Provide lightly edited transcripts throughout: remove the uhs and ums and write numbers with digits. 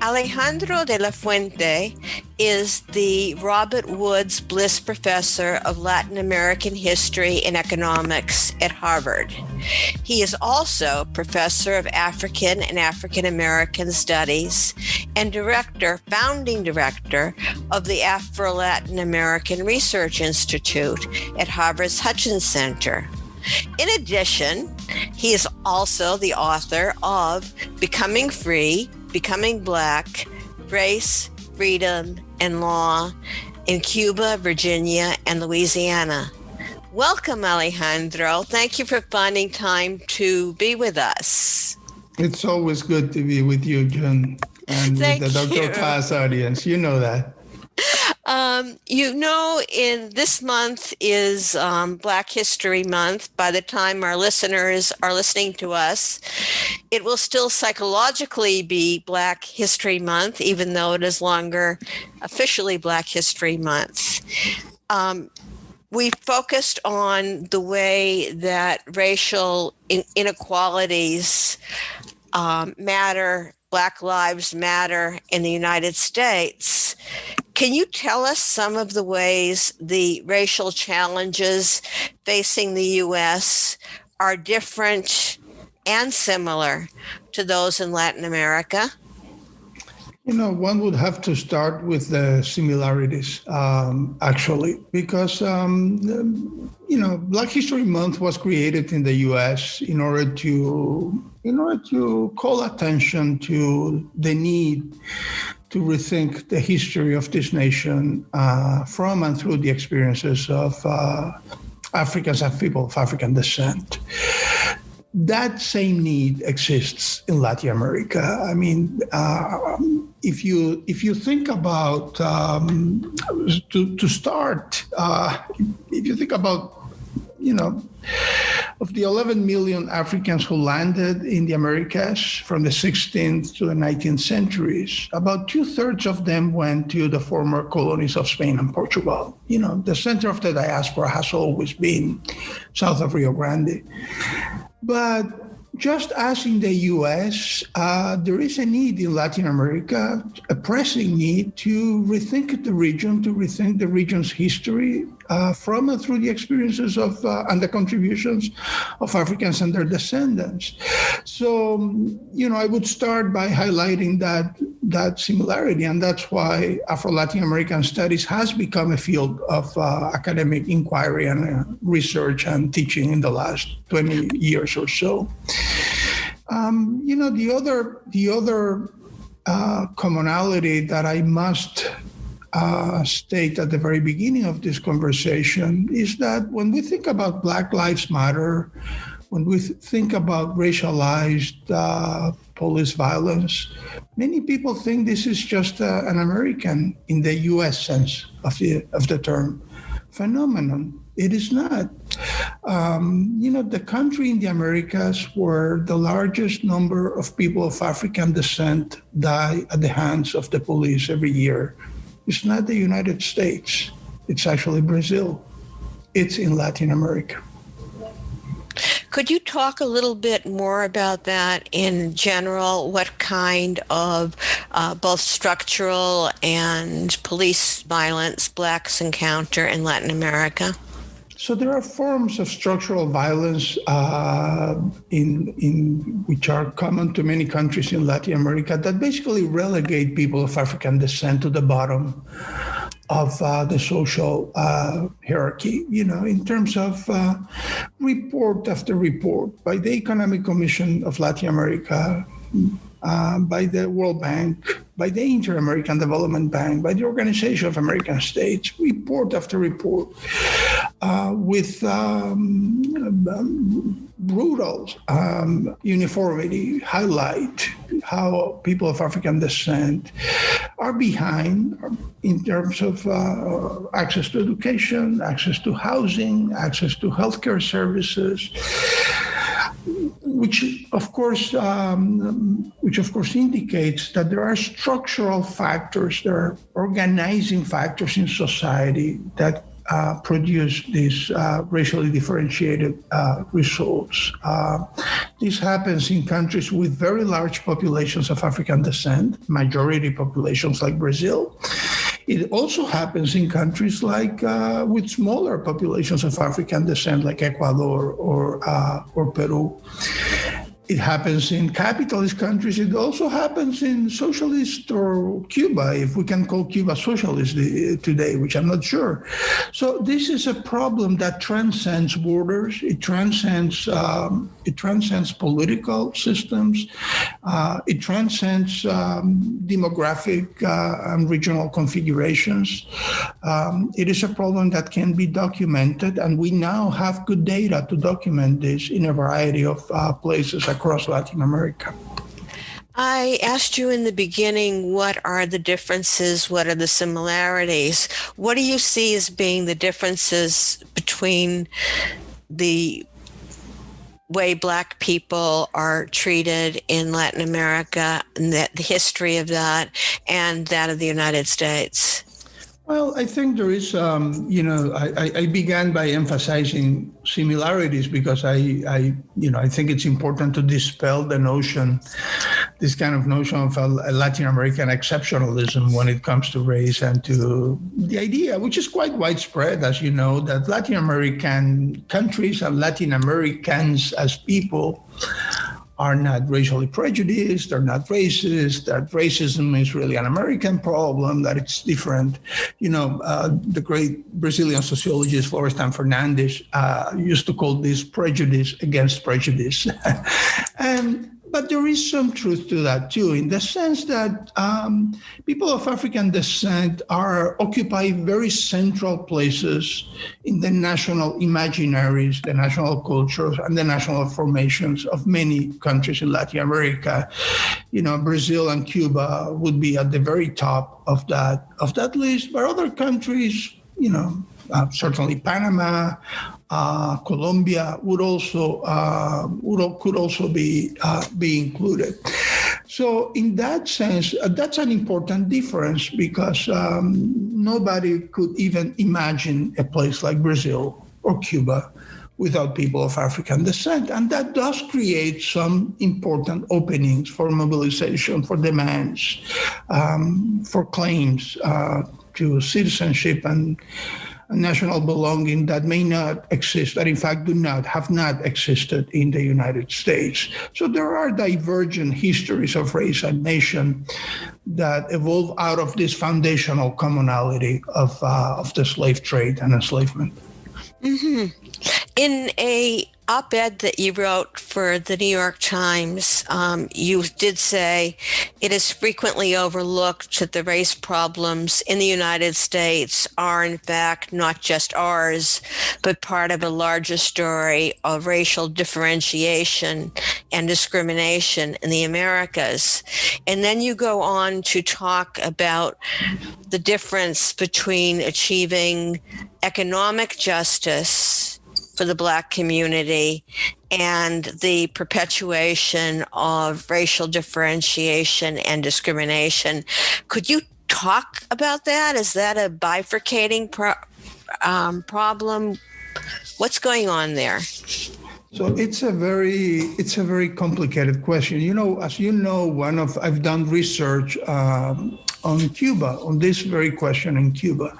Alejandro de la Fuente is the Robert Woods Bliss Professor of Latin American History and Economics at Harvard. He is also Professor of African and African American Studies and founding director of the Afro-Latin American Research Institute at Harvard's Hutchins Center. In addition, he is also the author of Becoming Free, Becoming Black, Race, Freedom, and Law in Cuba, Virginia, and Louisiana. Welcome, Alejandro. Thank you for finding time to be with us. It's always good to be with you, Jen, and Thank with the Dr. Class audience. You know that. In this month is Black History Month. By the time our listeners are listening to us, it will still psychologically be Black History Month, even though it is longer officially Black History Month. We focused on the way that racial inequalities matter, Black Lives Matter in the United States. Can you tell us some of the ways the racial challenges facing the U.S. are different and similar to those in Latin America? One would have to start with the similarities, actually, because, Black History Month was created in the U.S. in order to call attention to the need to rethink the history of this nation from and through the experiences of Africans and people of African descent. That same need exists in Latin America. I mean, if you think about to start, if you think about of the 11 million Africans who landed in the Americas from the 16th to the 19th centuries, about 2/3 of them went to the former colonies of Spain and Portugal. The center of the diaspora has always been south of Rio Grande. But just as in the U.S., there is a need in Latin America, a pressing need to rethink the region, to rethink the region's history from and through the experiences of and the contributions of Africans and their descendants. So, I would start by highlighting that similarity, and that's why Afro-Latin American Studies has become a field of academic inquiry and research and teaching in the last 20 years or so. The other commonality that I must state at the very beginning of this conversation is that when we think about Black Lives Matter, when we think about racialized police violence, many people think this is just an American, in the U.S. sense of the term, phenomenon. It is not. The country in the Americas where the largest number of people of African descent die at the hands of the police every year is not the United States. It's actually Brazil. It's in Latin America. Could you talk a little bit more about that in general? What kind of both structural and police violence Blacks encounter in Latin America? So there are forms of structural violence in which are common to many countries in Latin America that basically relegate people of African descent to the bottom of the social hierarchy, in terms of report after report by the Economic Commission of Latin America, by the World Bank, by the Inter-American Development Bank, by the Organization of American States, report after report, with brutal uniformity, highlight how people of African descent are behind in terms of access to education, access to housing, access to healthcare services, which of course indicates that there are structural factors, there are organizing factors in society that produce these racially differentiated results. This happens in countries with very large populations of African descent, majority populations like Brazil. It also happens in countries like with smaller populations of African descent, like Ecuador or Peru. It happens in capitalist countries. It also happens in socialist or Cuba, if we can call Cuba socialist today, which I'm not sure. So this is a problem that transcends borders. It transcends political systems. It transcends demographic and regional configurations. It is a problem that can be documented, and we now have good data to document this in a variety of places across Latin America. I asked you in the beginning, what are the differences? What are the similarities? What do you see as being the differences between the way Black people are treated in Latin America and the history of that and that of the United States? Well, I think there is, I began by emphasizing similarities because I think it's important to dispel this kind of notion of a Latin American exceptionalism when it comes to race, and to the idea, which is quite widespread, as you know, that Latin American countries and Latin Americans as people are not racially prejudiced, they're not racist, that racism is really an American problem, that it's different. The great Brazilian sociologist Florestan Fernandes used to call this prejudice against prejudice. But there is some truth to that too, in the sense that people of African descent occupy very central places in the national imaginaries, the national cultures, and the national formations of many countries in Latin America. Brazil and Cuba would be at the very top of that list, but other countries, certainly Panama, Colombia could also be included. So in that sense, that's an important difference, because nobody could even imagine a place like Brazil or Cuba without people of African descent. And that does create some important openings for mobilization, for demands, for claims to citizenship and national belonging that may not exist, that in fact have not existed in the United States. So there are divergent histories of race and nation that evolve out of this foundational commonality of the slave trade and enslavement. Mm-hmm. In a op-ed that you wrote for the New York Times, you did say it is frequently overlooked that the race problems in the United States are in fact not just ours, but part of a larger story of racial differentiation and discrimination in the Americas. And then you go on to talk about the difference between achieving economic justice for the Black community and the perpetuation of racial differentiation and discrimination. Could you talk about that? Is that a bifurcating problem? What's going on there? So it's a very complicated question. As you know, I've done research on Cuba, on this very question in Cuba,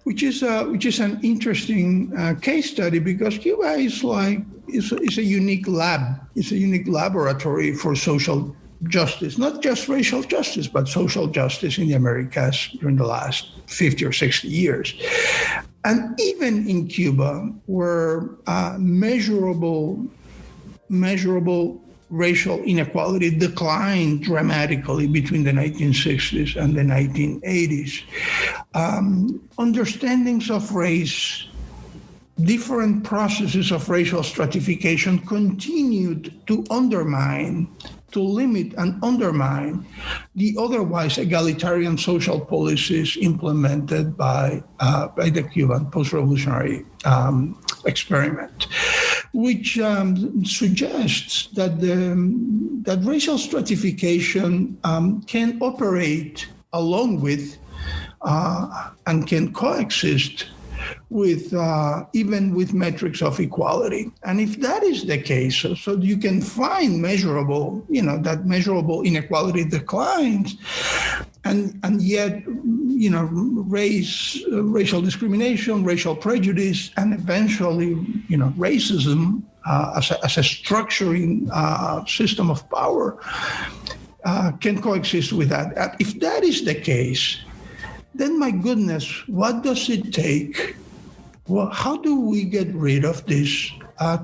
which is an interesting case study, because Cuba is a unique lab. It's a unique laboratory for social justice, not just racial justice, but social justice in the Americas during the last 50 or 60 years. And even in Cuba, where measurable racial inequality declined dramatically between the 1960s and the 1980s, understandings of race, different processes of racial stratification continued to limit and undermine the otherwise egalitarian social policies implemented by the Cuban post-revolutionary experiment, which suggests that racial stratification can operate along with and can coexist with even with metrics of equality. And if that is the case, so you can find measurable, that measurable inequality declines, and yet, racial discrimination, racial prejudice, and eventually, racism as a structuring system of power can coexist with that. If that is the case, then my goodness, what does it take? Well, how do we get rid of this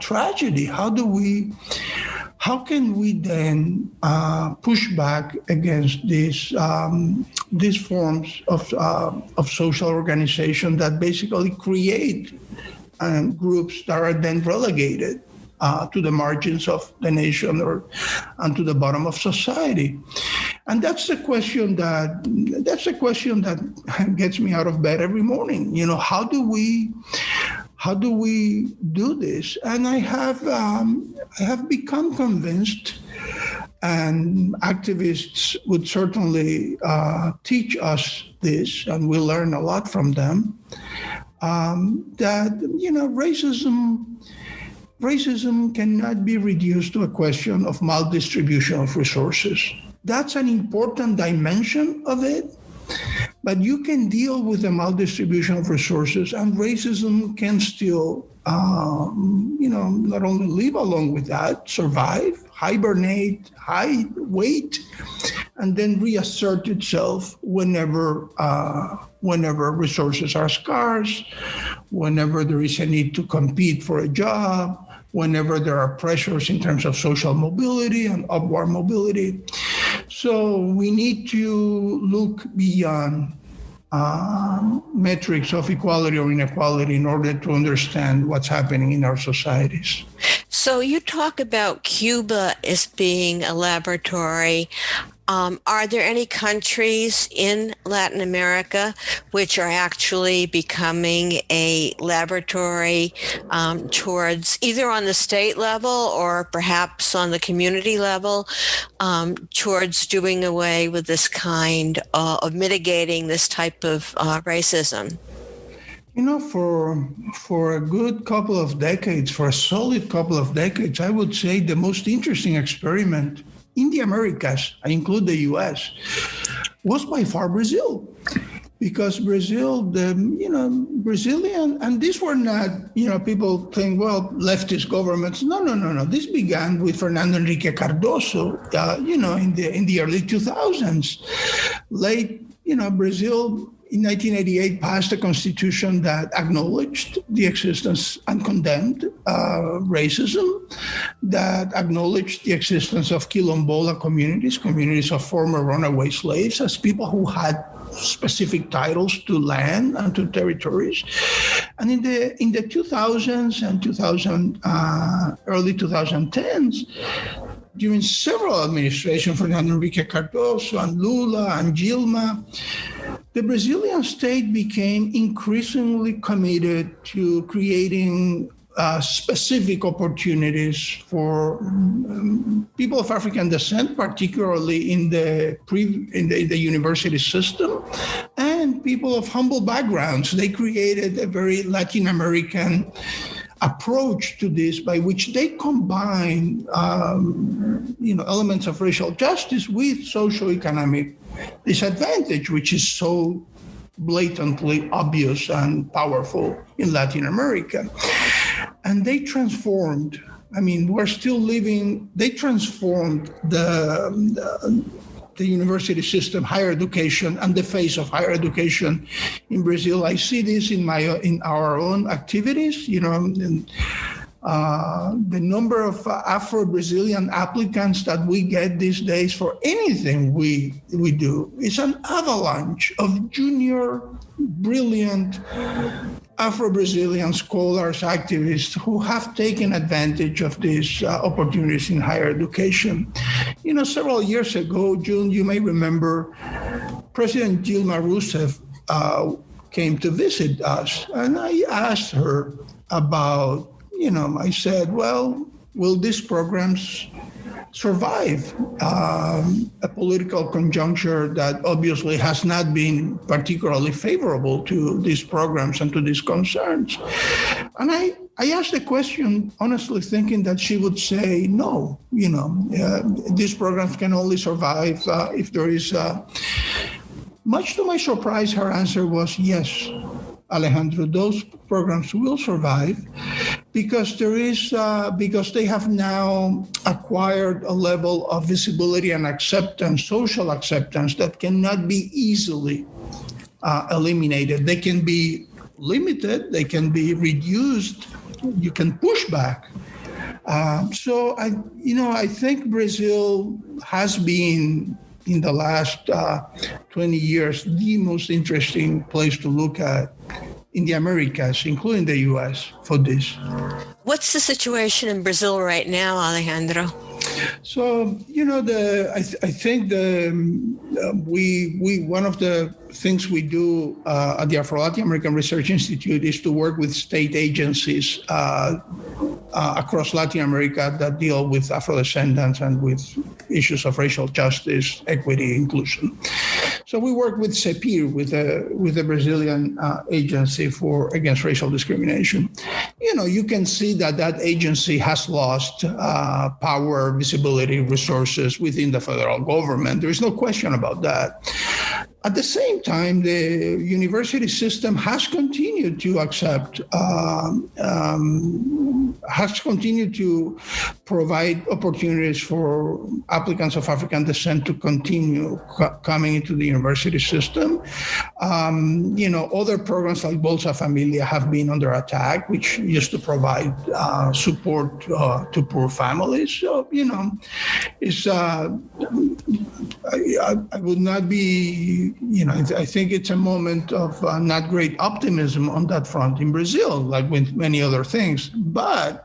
tragedy? How can we then push back against these forms of social organization that basically create groups that are then relegated to the margins of the nation and to the bottom of society? And that's the question that gets me out of bed every morning. How do we do this? And I have become convinced, and activists would certainly teach us this, and we learn a lot from them, that racism cannot be reduced to a question of maldistribution of resources. That's an important dimension of it, but you can deal with the maldistribution of resources, and racism can still, not only live along with that, survive, hibernate, hide, wait, and then reassert itself whenever resources are scarce, whenever there is a need to compete for a job, whenever there are pressures in terms of social mobility and upward mobility. So we need to look beyond metrics of equality or inequality in order to understand what's happening in our societies. So you talk about Cuba as being a laboratory. Are there any countries in Latin America which are actually becoming a laboratory towards, either on the state level or perhaps on the community level, towards doing away with this kind of mitigating this type of racism? For a good couple of decades, for a solid couple of decades, I would say the most interesting experiment in the Americas, I include the US, was by far Brazil. Because Brazil, Brazilian, and these were not, people think, well, leftist governments. No. This began with Fernando Henrique Cardoso, in the early 2000s. Brazil in 1988 passed a constitution that acknowledged the existence and condemned racism, that acknowledged the existence of quilombola communities of former runaway slaves as people who had specific titles to land and to territories. And in the 2000s and early 2010s, during several administrations, Fernando Henrique Cardoso and Lula and Dilma, the Brazilian state became increasingly committed to creating specific opportunities for people of African descent, particularly in the university system, and people of humble backgrounds. They created a very Latin American approach to this, by which they combine, elements of racial justice with socioeconomic disadvantage, which is so blatantly obvious and powerful in Latin America. And they transformed, we're still living, they transformed the university system, higher education, and the face of higher education in Brazil. I see this in our own activities. The number of Afro-Brazilian applicants that we get these days for anything we do is an avalanche of junior, brilliant Afro-Brazilian scholars, activists who have taken advantage of these opportunities in higher education. Several years ago, June, you may remember, President Dilma Rousseff came to visit us, and I asked her about, I said, well, will these programs survive a political conjuncture that obviously has not been particularly favorable to these programs and to these concerns. And I asked the question, honestly thinking that she would say, no, these programs can only survive if there is, much to my surprise, her answer was yes. Alejandro, those programs will survive because because they have now acquired a level of visibility and acceptance, social acceptance, that cannot be easily eliminated. They can be limited, they can be reduced, you can push back. So I think Brazil has been, in the last 20 years, the most interesting place to look at in the Americas, including the U.S., for this. What's the situation in Brazil right now, Alejandro? So, I think one of the things we do at the Afro-Latin American Research Institute is to work with state agencies across Latin America that deal with Afro-descendants and with issues of racial justice, equity, inclusion. So we work with CEPIR, with the Brazilian agency against racial discrimination. You can see that agency has lost power, visibility, resources within the federal government. There is no question about that. At the same time, the university system has continued to accept, has continued to provide opportunities for applicants of African descent to continue coming into the university system. Other programs like Bolsa Familia have been under attack, which used to provide support to poor families. So, it's, I would not be, I think it's a moment of not great optimism on that front in Brazil, like with many other things. But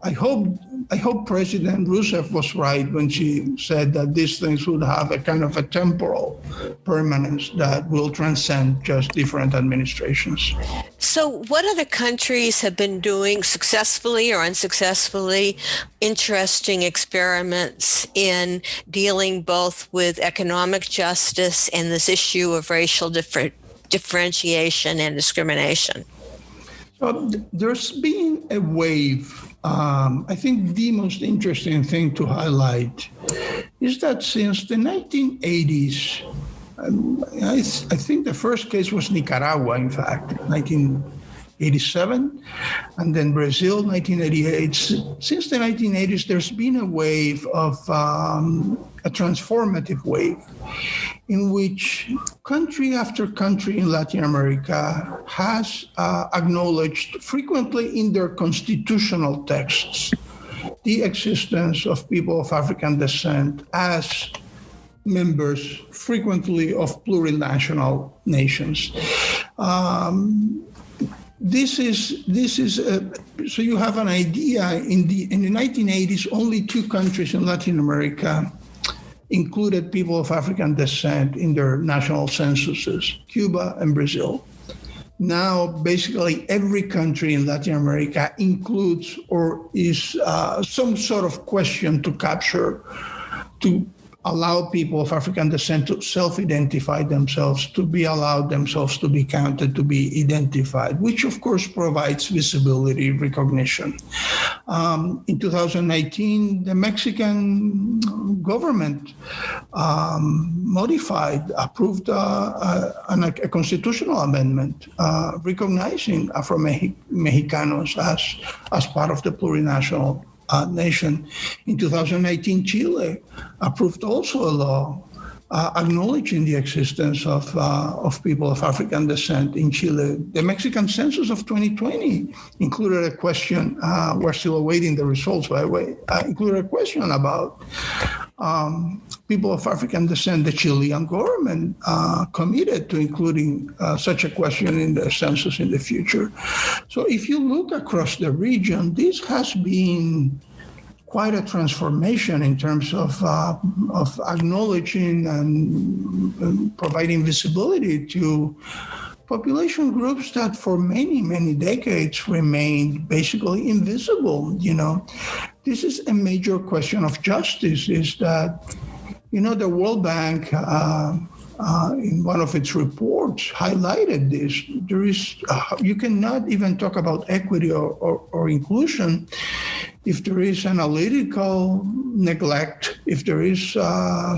I hope President Rousseff was right when she said that these things would have a kind of a temporal permanence that will transcend just different administrations. So what other countries have been doing successfully or unsuccessfully interesting experiments in dealing both with economic justice and this issue of racial differentiation and discrimination? So there's been a wave. I think the most interesting thing to highlight is that since the 1980s, I think the first case was Nicaragua, in fact, 1987, and then Brazil, 1988. Since the 1980s, there's been a wave of a transformative wave in which country after country in Latin America has acknowledged frequently in their constitutional texts the existence of people of African descent as members frequently of plurinational nations. This is so you have an idea. In the 1980s, only two countries in Latin America included people of African descent in their national censuses, Cuba and Brazil. Now, basically every country in Latin America includes or is some sort of question to capture, to allow people of African descent to self-identify themselves, to be allowed themselves to be counted, to be identified, which of course provides visibility, recognition. In 2019, the Mexican government approved a constitutional amendment recognizing Afro-Mexicanos as part of the plurinational nation. In 2019, Chile approved also a law acknowledging the existence of people of African descent in Chile. The Mexican census of 2020 included a question, we're still awaiting the results, by the way, included a question about people of African descent. The Chilean government committed to including such a question in the census in the future. So if you look across the region, this has been quite a transformation in terms of acknowledging and providing visibility to population groups that for many, many decades remained basically invisible. This is a major question of justice, is that, the World Bank in one of its reports highlighted this. There is, you cannot even talk about equity or inclusion if there is analytical neglect, if there is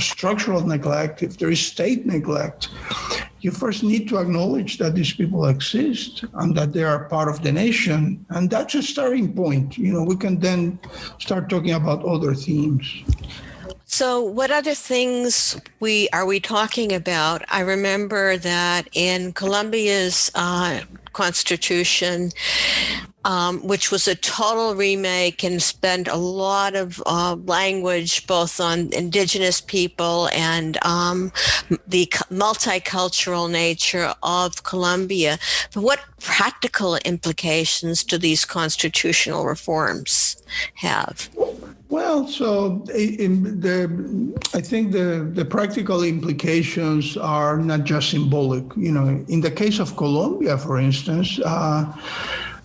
structural neglect, if there is state neglect. You first need to acknowledge that these people exist and that they are part of the nation. And that's a starting point. We can then start talking about other themes. So what other things are we talking about? I remember that in Colombia's constitution, which was a total remake and spent a lot of language both on indigenous people and the multicultural nature of Colombia. But what practical implications do these constitutional reforms have? Well, so I think the practical implications are not just symbolic. In the case of Colombia, for instance,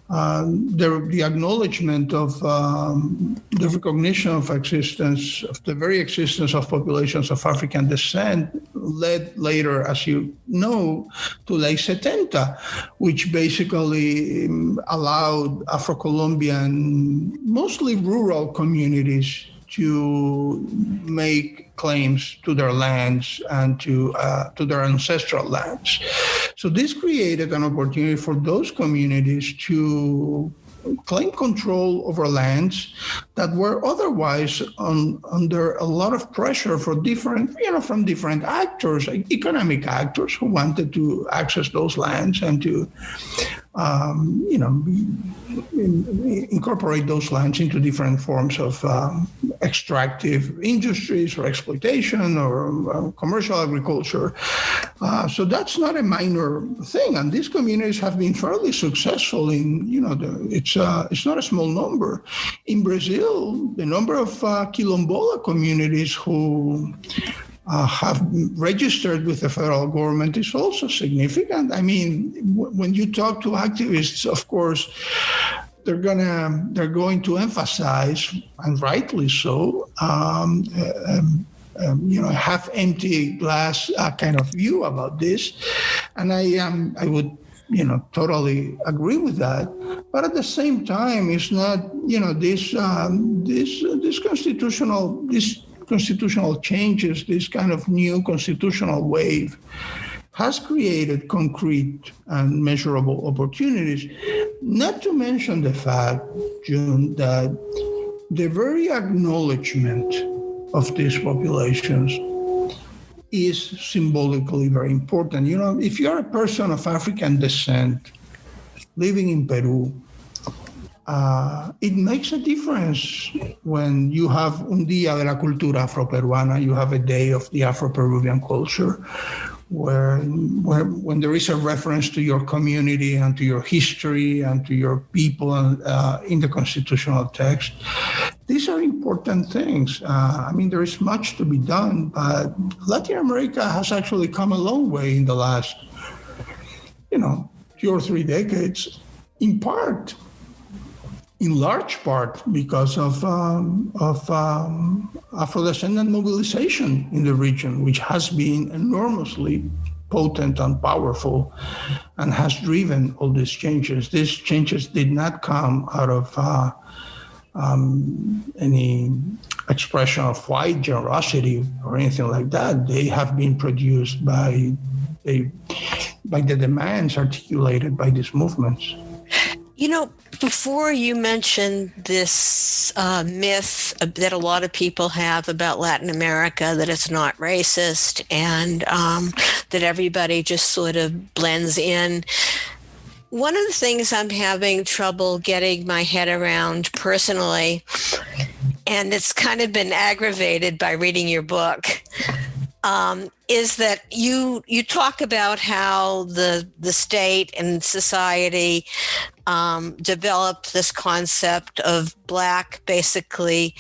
the acknowledgement of the recognition of the very existence of populations of African descent led later, as you know, to Ley 70, which basically allowed Afro-Colombian, mostly rural communities to make claims to their lands and to their ancestral lands. So this created an opportunity for those communities to claim control over lands that were otherwise under a lot of pressure from different actors, like economic actors who wanted to access those lands and to incorporate those lands into different forms of extractive industries or exploitation or commercial agriculture. So that's not a minor thing. And these communities have been fairly successful in, it's not a small number. In Brazil, the number of Quilombola communities who have registered with the federal government is also significant. I mean, when you talk to activists, of course, they're going to emphasize, and rightly so, half-empty glass kind of view about this, and I would totally agree with that. But at the same time, it's not this constitutional changes, this kind of new constitutional wave has created concrete and measurable opportunities, not to mention the fact, June, that the very acknowledgement of these populations is symbolically very important. If you're a person of African descent living in Peru, it makes a difference when you have un día de la cultura afro-peruana, you have a day of the Afro-Peruvian culture, where when there is a reference to your community and to your history and to your people in the constitutional text. These are important things. There is much to be done, but Latin America has actually come a long way in the last, 2 or 3 decades, in large part because of Afro-descendent mobilization in the region, which has been enormously potent and powerful and has driven all these changes. These changes did not come out of any expression of white generosity or anything like that. They have been produced by the demands articulated by these movements. Before you mentioned this myth that a lot of people have about Latin America, that it's not racist and that everybody just sort of blends in. One of the things I'm having trouble getting my head around personally, and it's kind of been aggravated by reading your book, is that you talk about how the state and society developed this concept of Black. Basically,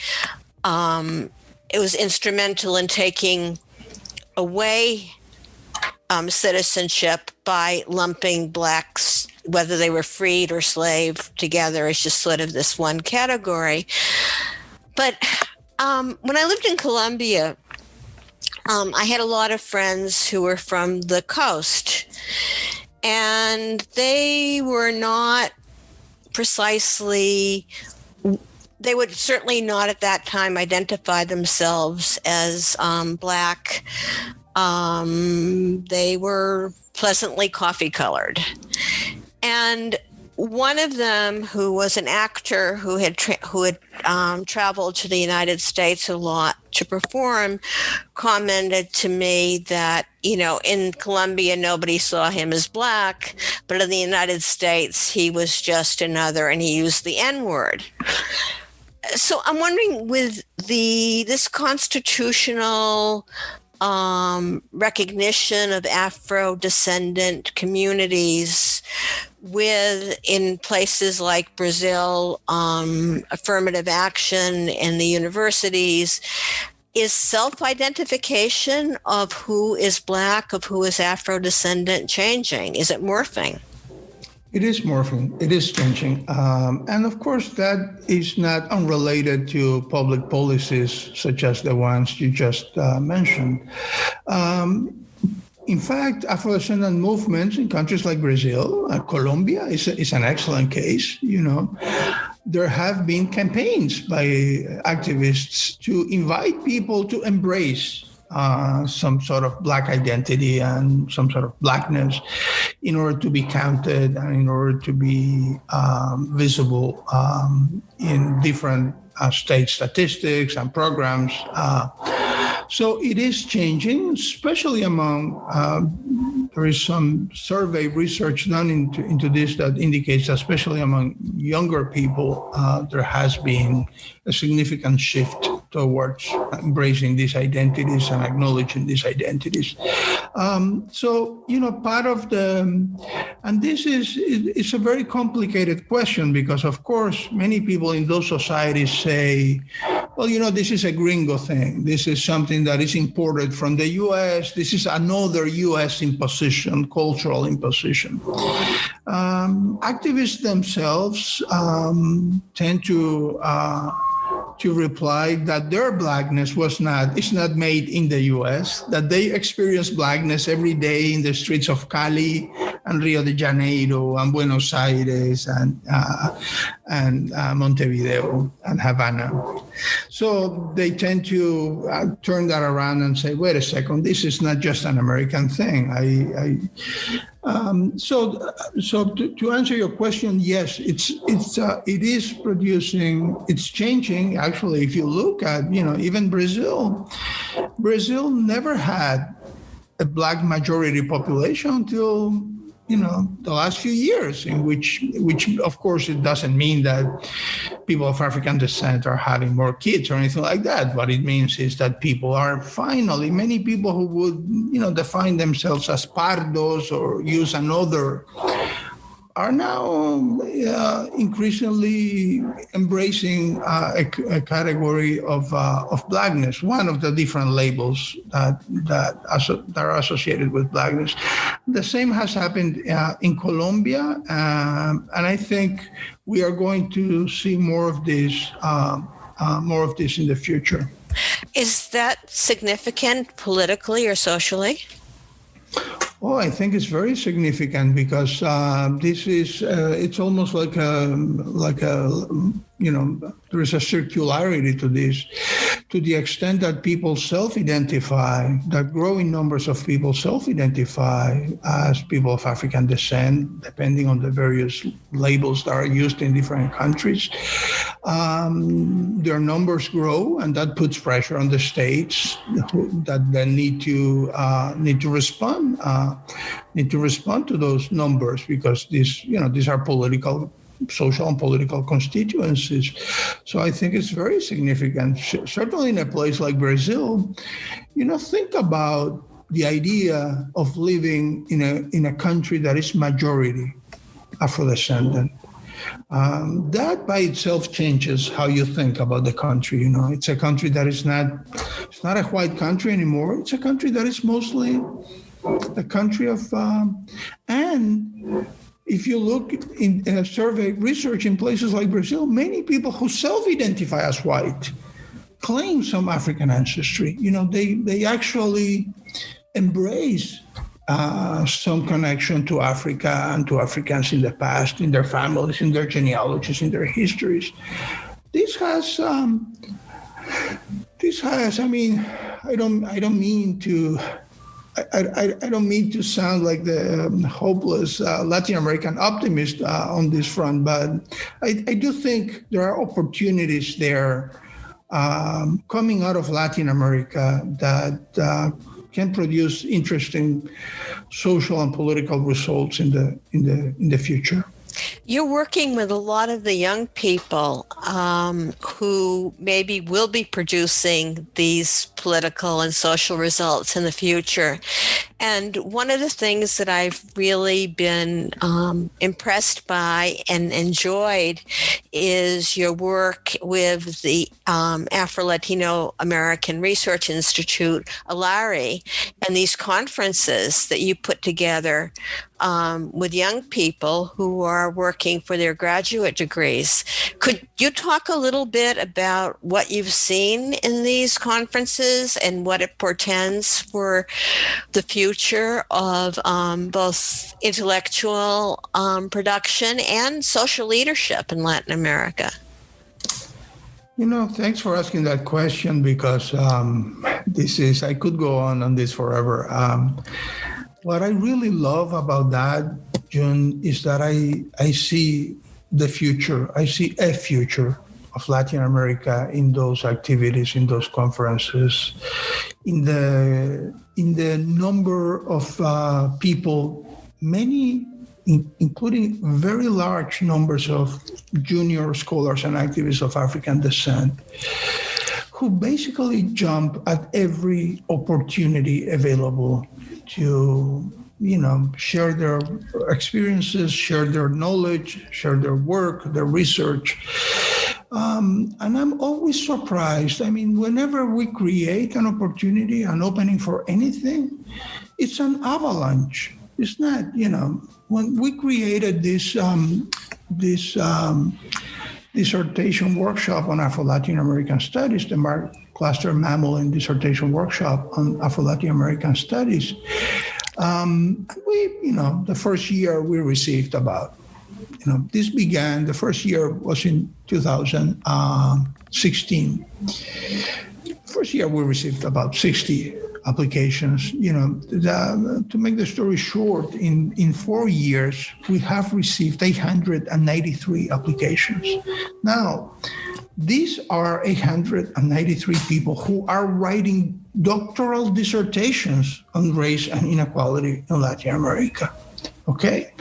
it was instrumental in taking away citizenship by lumping blacks, whether they were freed or slave, together as just sort of this one category. But when I lived in Colombia, I had a lot of friends who were from the coast, and they were not precisely, they would certainly not at that time identify themselves as Black. They were pleasantly coffee colored. And one of them, who was an actor who had traveled to the United States a lot to perform, commented to me that, in Colombia, nobody saw him as Black, but in the United States, he was just another, and he used the N-word. So I'm wondering, with this constitutional recognition of Afro-descendant communities, in places like Brazil, affirmative action in the universities, is self-identification of who is Black, of who is Afro-descendant changing? Is it morphing? It is morphing. It is changing. And of course, that is not unrelated to public policies such as the ones you just mentioned. In fact, Afro-descendant movements in countries like Brazil, Colombia is an excellent case. There have been campaigns by activists to invite people to embrace some sort of Black identity and some sort of Blackness in order to be counted and in order to be visible in different state statistics and programs. So it is changing, especially among, there is some survey research done into this that indicates that especially among younger people, there has been a significant shift towards embracing these identities and acknowledging these identities. So, part of and this it's a very complicated question because, of course, many people in those societies say, well, this is a gringo thing. This is something that is imported from the U.S. This is another U.S. imposition, cultural imposition. Activists themselves tend to reply that their Blackness is not made in the U.S., that they experience Blackness every day in the streets of Cali and Rio de Janeiro and Buenos Aires and Montevideo and Havana. So they tend to turn that around and say, wait a second, this is not just an American thing. So to answer your question, yes, it is producing, it's changing. Actually, if you look at, even Brazil never had a Black majority population until, the last few years, in which of course it doesn't mean that people of African descent are having more kids or anything like that. What it means is that people are finally, many people who would, define themselves as pardos or use another, are now increasingly embracing a category of Blackness, one of the different labels that are associated with Blackness. The same has happened in Colombia, and I think we are going to see more of this in the future. Is that significant politically or socially? Oh, I think it's very significant because this is, it's almost like there is a circularity to this, to the extent that people self-identify, that growing numbers of people self-identify as people of African descent, depending on the various labels that are used in different countries. Their numbers grow, and that puts pressure on the states that then need to respond to those numbers, because these are social and political constituencies. So I think it's very significant. Certainly in a place like Brazil, think about the idea of living in a country that is majority Afro-descendant. That by itself changes how you think about the country. It's a country that it's not a white country anymore. It's a country that is mostly a country of, and if you look in a survey research in places like Brazil, many people who self-identify as white claim some African ancestry. They actually embrace some connection to Africa and to Africans in the past, in their families, in their genealogies, in their histories. This has, I mean, I don't mean to sound like the hopeless Latin American optimist on this front, but I do think there are opportunities there coming out of Latin America that can produce interesting social and political results in the future. You're working with a lot of the young people who maybe will be producing these political and social results in the future. And one of the things that I've really been impressed by and enjoyed is your work with the Afro-Latin American Research Institute, ALARI, and these conferences that you put together with young people who are working for their graduate degrees. Could you talk a little bit about what you've seen in these conferences and what it portends for the future of both intellectual production and social leadership in Latin America? Thanks for asking that question, because I could go on this forever. What I really love about that, June, is that I see the future. I see a future of Latin America in those activities, in those conferences, in the number of people, many, including very large numbers of junior scholars and activists of African descent, who basically jump at every opportunity available to, share their experiences, share their knowledge, share their work, their research. And I'm always surprised. I mean, whenever we create an opportunity, an opening for anything, it's an avalanche. It's not, when we created this dissertation workshop on Afro-Latin American Studies, the Mark Cluster Mammal and Dissertation Workshop on Afro-Latin American Studies, the first year we received about, the first year was in 2016. First year we received about 60 applications. To make the story short, in 4 years, we have received 893 applications. Now, these are 893 people who are writing doctoral dissertations on race and inequality in Latin America. Okay?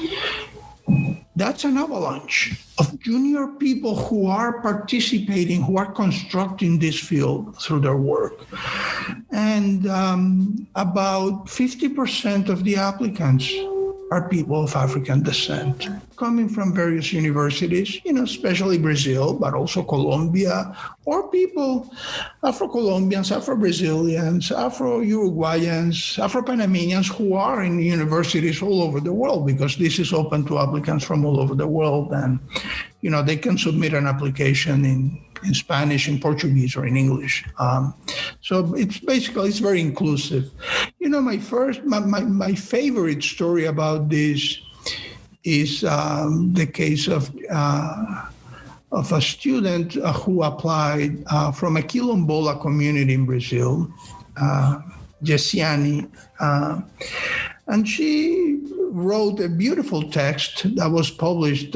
That's an avalanche of junior people who are participating, who are constructing this field through their work. And about 50% of the applicants are people of African descent, coming from various universities, especially Brazil, but also Colombia, or people, Afro-Colombians, Afro-Brazilians, Afro-Uruguayans, Afro-Panamanians, who are in universities all over the world, because this is open to applicants from all over the world. And, they can submit an application in Spanish, in Portuguese, or in English. So it's very inclusive. My favorite story about this is the case of a student who applied from a Quilombola community in Brazil, Jessiani, and she wrote a beautiful text that was published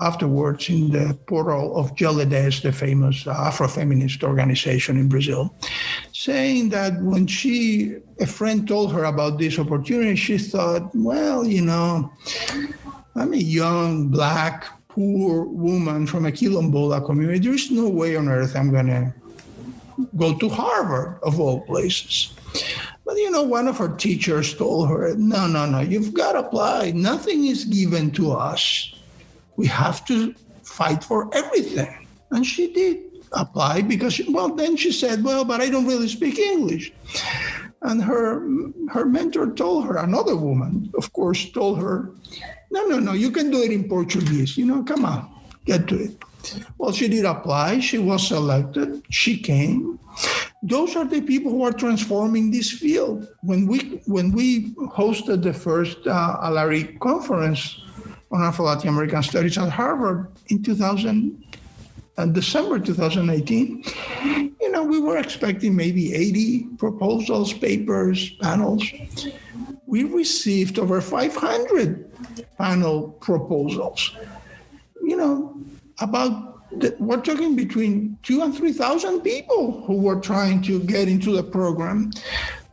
afterwards in the portal of Geledes, the famous Afro-feminist organization in Brazil, saying that when a friend told her about this opportunity, she thought, well, I'm a young, Black, poor woman from a Quilombola community. There's no way on earth I'm going to go to Harvard, of all places. But, one of her teachers told her, no, you've got to apply. Nothing is given to us. We have to fight for everything. And she did apply because, then she said, but I don't really speak English. And her mentor told her, another woman, of course, told her, no, you can do it in Portuguese. Come on, get to it. Well, she did apply. She was selected. She came. Those are the people who are transforming this field. When we hosted the first ALARI conference on Afro-Latin American Studies at Harvard in December 2018, we were expecting maybe 80 proposals, papers, panels. We received over 500 panel proposals. We're talking between 2,000 and 3,000 people who were trying to get into the program.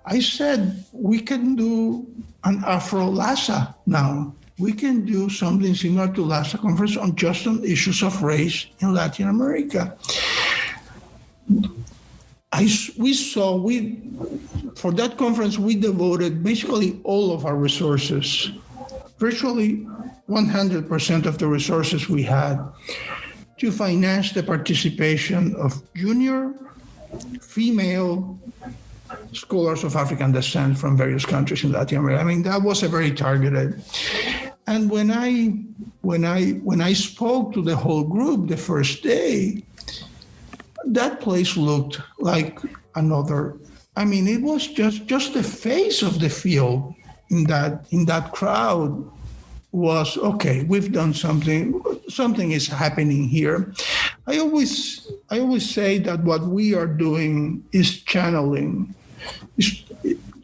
I said, we can do an Afro-LASA now. We can do something similar to LASA conference on issues of race in Latin America. For that conference, we devoted basically all of our resources, virtually 100% of the resources we had, to finance the participation of junior female scholars of African descent from various countries in Latin America. I mean, that was a very targeted. And when I spoke to the whole group the first day, that place looked like another. I mean, it was just the face of the field in that crowd was, okay, we've done something is happening here. I always say that what we are doing is channeling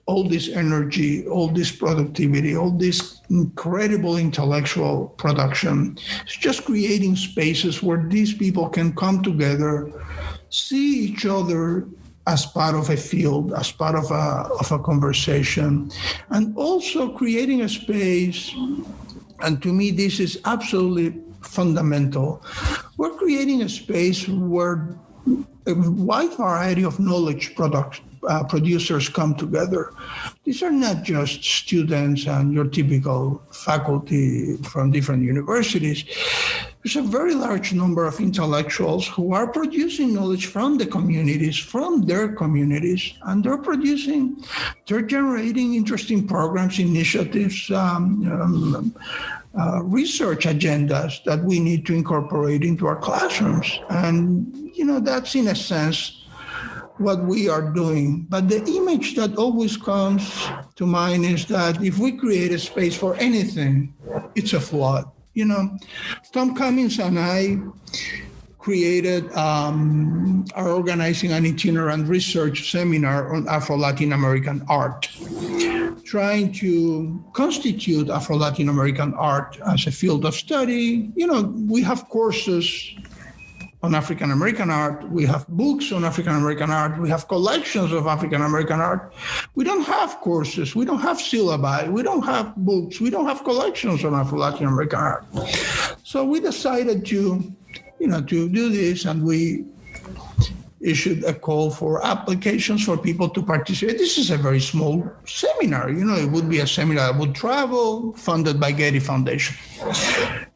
all this energy, all this productivity, all this incredible intellectual production. It's just creating spaces where these people can come together, see each other as part of a field, as part of a conversation, and also creating a space. And to me, this is absolutely fundamental. We're creating a space where a wide variety of knowledge producers come together. These are not just students and your typical faculty from different universities. There's a very large number of intellectuals who are producing knowledge from the communities, from their communities, and they're generating interesting programs, initiatives, research agendas that we need to incorporate into our classrooms. And, that's in a sense what we are doing. But the image that always comes to mind is that if we create a space for anything, it's a flood. Tom Cummings and I are organizing an itinerant research seminar on Afro-Latin American art, trying to constitute Afro-Latin American art as a field of study. We have courses on African American art. We have books on African American art. We have collections of African American art. We don't have courses. We don't have syllabi. We don't have books. We don't have collections on Afro-Latin American art. So we decided to do this, and we issued a call for applications for people to participate. This is a very small seminar. It would be a seminar that would travel, funded by Getty Foundation.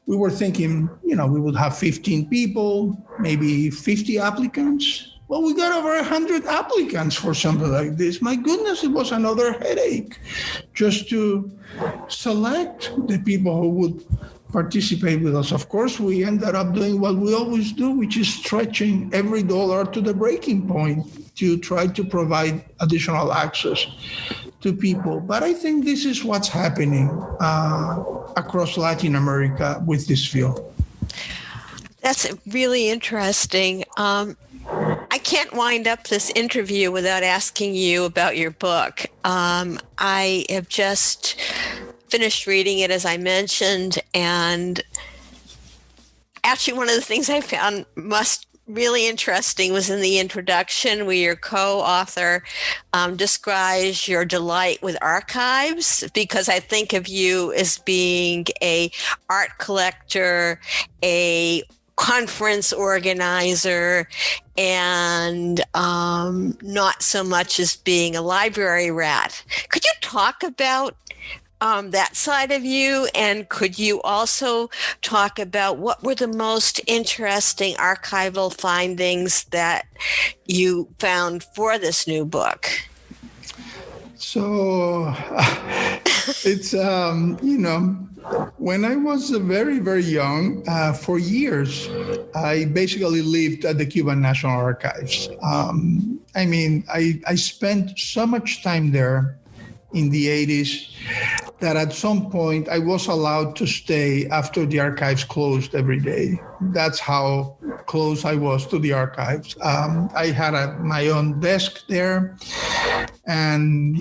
We were thinking, we would have 15 people, maybe 50 applicants. Well, we got over 100 applicants for something like this. My goodness, it was another headache just to select the people who would participate with us. Of course, we ended up doing what we always do, which is stretching every dollar to the breaking point to try to provide additional access to people. But I think this is what's happening across Latin America with this field. That's really interesting. I can't wind up this interview without asking you about your book. I have just finished reading it, as I mentioned, and actually one of the things I found really interesting was in the introduction where your co-author describes your delight with archives, because I think of you as being a art collector, a conference organizer, and not so much as being a library rat. Could you talk about that side of you, and could you also talk about what were the most interesting archival findings that you found for this new book? So it's, when I was very, very young, for years, I basically lived at the Cuban National Archives. I spent so much time there in the 80s that at some point I was allowed to stay after the archives closed every day. That's how close I was to the archives. I had my own desk there, and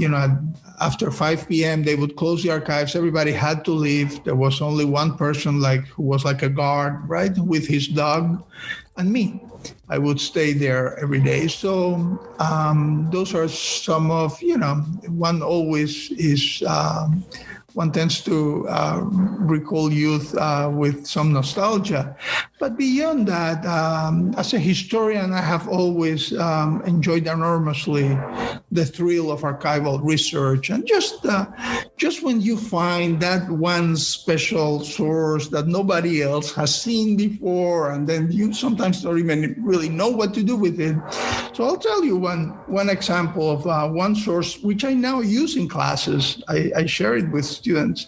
after 5 p.m. they would close the archives. Everybody had to leave. There was only one person who was like a guard, right, with his dog, and me. I would stay there every day. So those are some of, one always is, one tends to recall youth with some nostalgia. But beyond that, as a historian, I have always enjoyed enormously the thrill of archival research. And just when you find that one special source that nobody else has seen before, and then you sometimes don't even really know what to do with it. So I'll tell you one example of one source, which I now use in classes. I share it with students,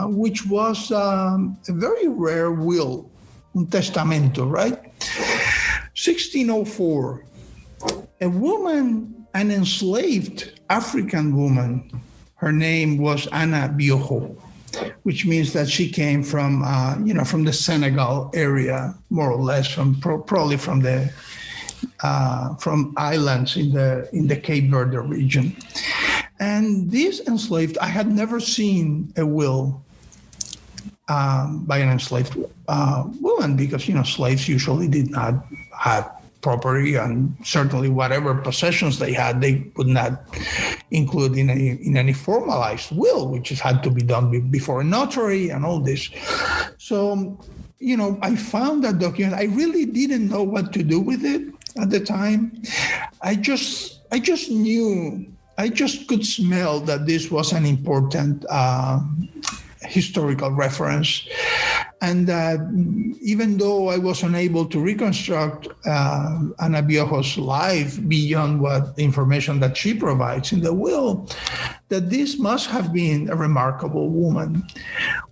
which was a very rare will, un testamento, right? 1604, a woman, an enslaved African woman, her name was Ana Biojo, which means that she came from the Senegal area, more or less, probably from islands in the Cape Verde region. And this enslaved, I had never seen a will by an enslaved woman, because slaves usually did not have property, and certainly whatever possessions they had, they would not include in any formalized will, which had to be done before a notary and all this. So, I found that document. I really didn't know what to do with it at the time. I just knew, I just could smell that this was an important historical reference. And that even though I was unable to reconstruct Ana Biojo's life beyond what the information that she provides in the will, that this must have been a remarkable woman.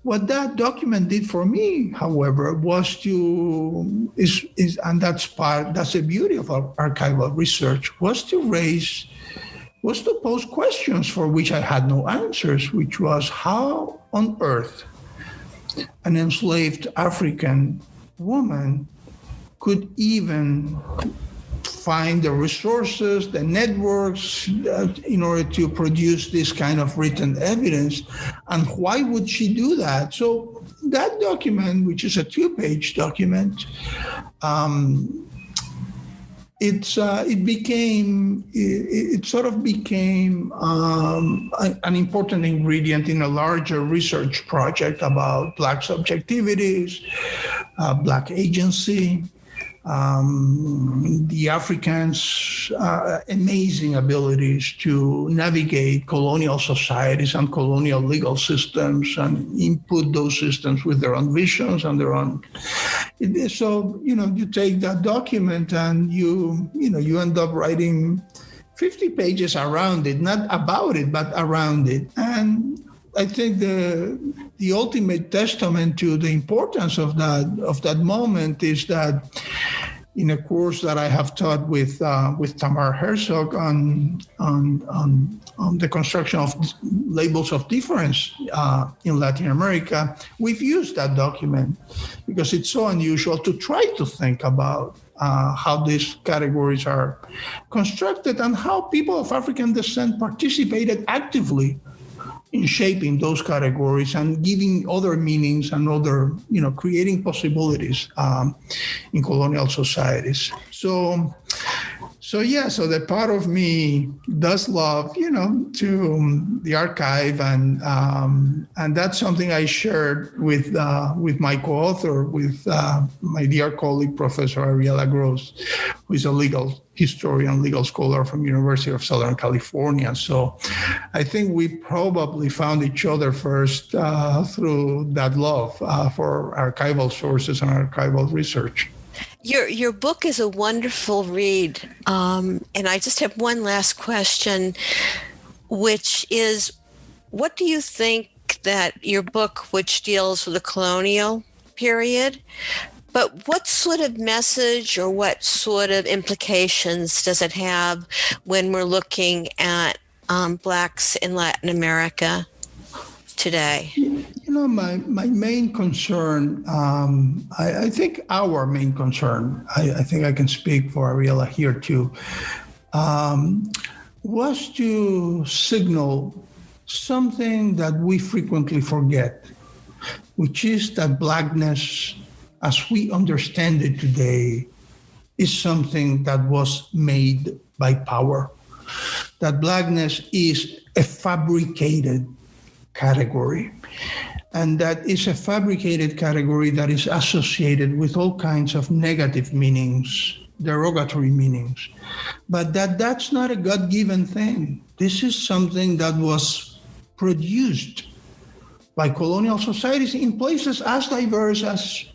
What that document did for me, however, was and that's the beauty of archival research, was to pose questions for which I had no answers, which was, how on earth an enslaved African woman could even find the resources, the networks in order to produce this kind of written evidence, and why would she do that? So that document, which is a 2-page document, it sort of became an important ingredient in a larger research project about Black subjectivities, Black agency, the Africans' amazing abilities to navigate colonial societies and colonial legal systems and input those systems with their own visions and their own. So, you take that document and you end up writing 50 pages around it, not about it, but around it. And I think the ultimate testament to the importance of that moment is that in a course that I have taught with Tamar Herzog on the construction of labels of difference in Latin America, we've used that document because it's so unusual to try to think about how these categories are constructed and how people of African descent participated actively in shaping those categories and giving other meanings and creating possibilities in colonial societies. So the part of me does love, to the archive, and that's something I shared with my co-author, with my dear colleague, Professor Ariela Gross, who is a legal historian, legal scholar from University of Southern California. So I think we probably found each other first through that love for archival sources and archival research. Your book is a wonderful read. And I just have one last question. which is, what do you think that your book, which deals with the colonial period, but what sort of message or what sort of implications does it have when we're looking at Blacks in Latin America today? My main concern, I think our main concern, I think I can speak for Ariela here too, was to signal something that we frequently forget, which is that Blackness, as we understand it today, is something that was made by power. That Blackness is a fabricated category. And that is a fabricated category that is associated with all kinds of negative meanings, derogatory meanings. But that's not a God-given thing. This is something that was produced by colonial societies in places as diverse as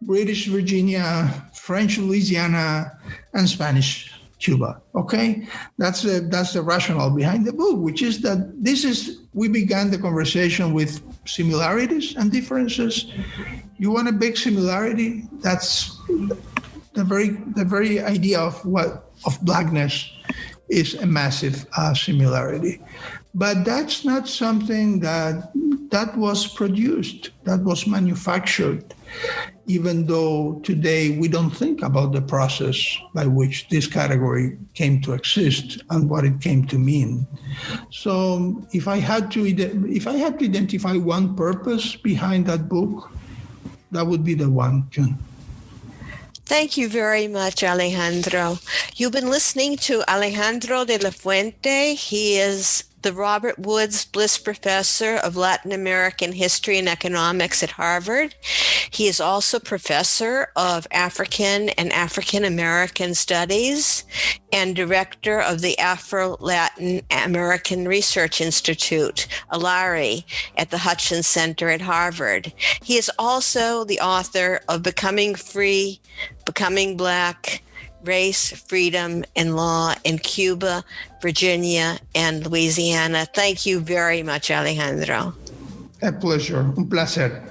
British Virginia, French Louisiana, and Spanish Cuba. Okay, that's the rationale behind the book, which is that we began the conversation with similarities and differences. You want a big similarity? That's the very idea of Blackness is a massive similarity. But that's not something that was produced, that was manufactured, even though today we don't think about the process by which this category came to exist and what it came to mean. So if I had to identify one purpose behind that book, that would be the one, June. Thank you very much, Alejandro. You've been listening to Alejandro de la Fuente. He is the Robert Woods Bliss Professor of Latin American History and Economics at Harvard. He is also Professor of African and African American Studies and Director of the Afro-Latin American Research Institute, ALARI, at the Hutchins Center at Harvard. He is also the author of Becoming Free, Becoming Black, Race, Freedom, and Law in Cuba, Virginia, and Louisiana. Thank you very much, Alejandro. A pleasure. Un placer.